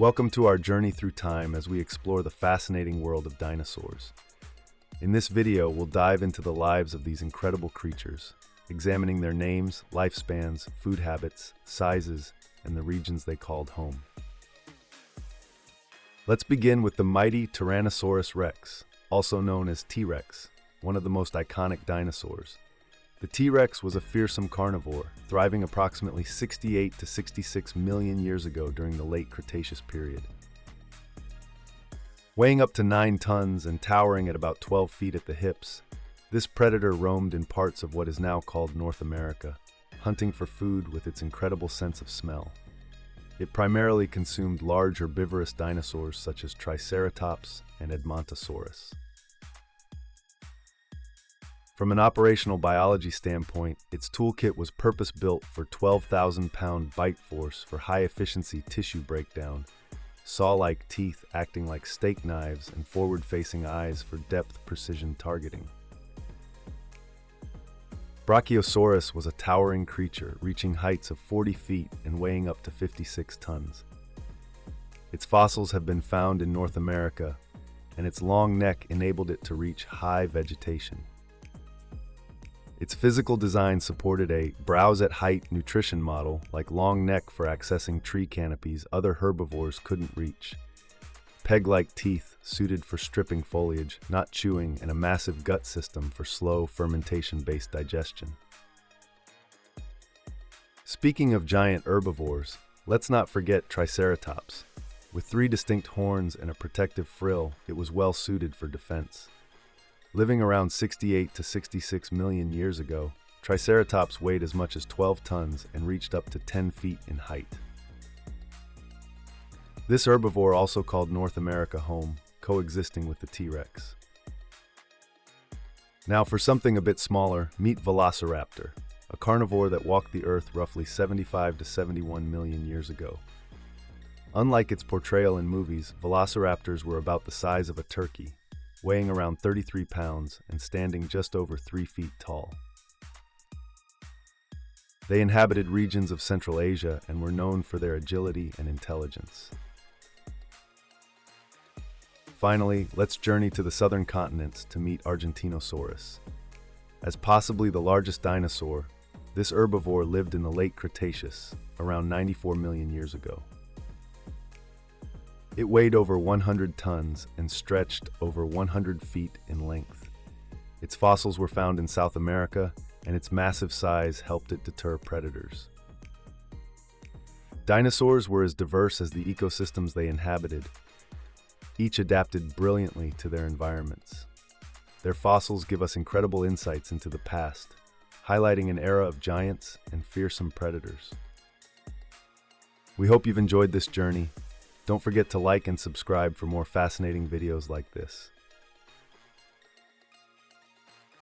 Welcome to our journey through time as we explore the fascinating world of dinosaurs. In this video, we'll dive into the lives of these incredible creatures, examining their names, lifespans, food habits, sizes, and the regions they called home. Let's begin with the mighty Tyrannosaurus rex, also known as T-Rex, one of the most iconic dinosaurs. The T-Rex was a fearsome carnivore, thriving approximately 68 to 66 million years ago during the late Cretaceous period. Weighing up to 9 tons and towering at about 12 feet at the hips, this predator roamed in parts of what is now called North America, hunting for food with its incredible sense of smell. It primarily consumed large herbivorous dinosaurs such as Triceratops and Edmontosaurus. From an operational biology standpoint, its toolkit was purpose-built for 12,000-pound bite force for high-efficiency tissue breakdown, saw-like teeth acting like steak knives, and forward-facing eyes for depth precision targeting. Brachiosaurus was a towering creature, reaching heights of 40 feet and weighing up to 56 tons. Its fossils have been found in North America, and its long neck enabled it to reach high vegetation. Its physical design supported a browse-at-height nutrition model, like long neck for accessing tree canopies other herbivores couldn't reach. Peg-like teeth suited for stripping foliage, not chewing, and a massive gut system for slow fermentation-based digestion. Speaking of giant herbivores, let's not forget Triceratops. With 3 distinct horns and a protective frill, it was well suited for defense. Living around 68 to 66 million years ago, Triceratops weighed as much as 12 tons and reached up to 10 feet in height. This herbivore also called North America home, coexisting with the T-Rex. Now for something a bit smaller, meet Velociraptor, a carnivore that walked the Earth roughly 75 to 71 million years ago. Unlike its portrayal in movies, velociraptors were about the size of a turkey, weighing around 33 pounds and standing just over 3 feet tall. They inhabited regions of Central Asia and were known for their agility and intelligence. Finally, let's journey to the southern continents to meet Argentinosaurus. As possibly the largest dinosaur, this herbivore lived in the late Cretaceous, around 94 million years ago. It weighed over 100 tons and stretched over 100 feet in length. Its fossils were found in South America, and its massive size helped it deter predators. Dinosaurs were as diverse as the ecosystems they inhabited. Each adapted brilliantly to their environments. Their fossils give us incredible insights into the past, highlighting an era of giants and fearsome predators. We hope you've enjoyed this journey. Don't forget to like and subscribe for more fascinating videos like this.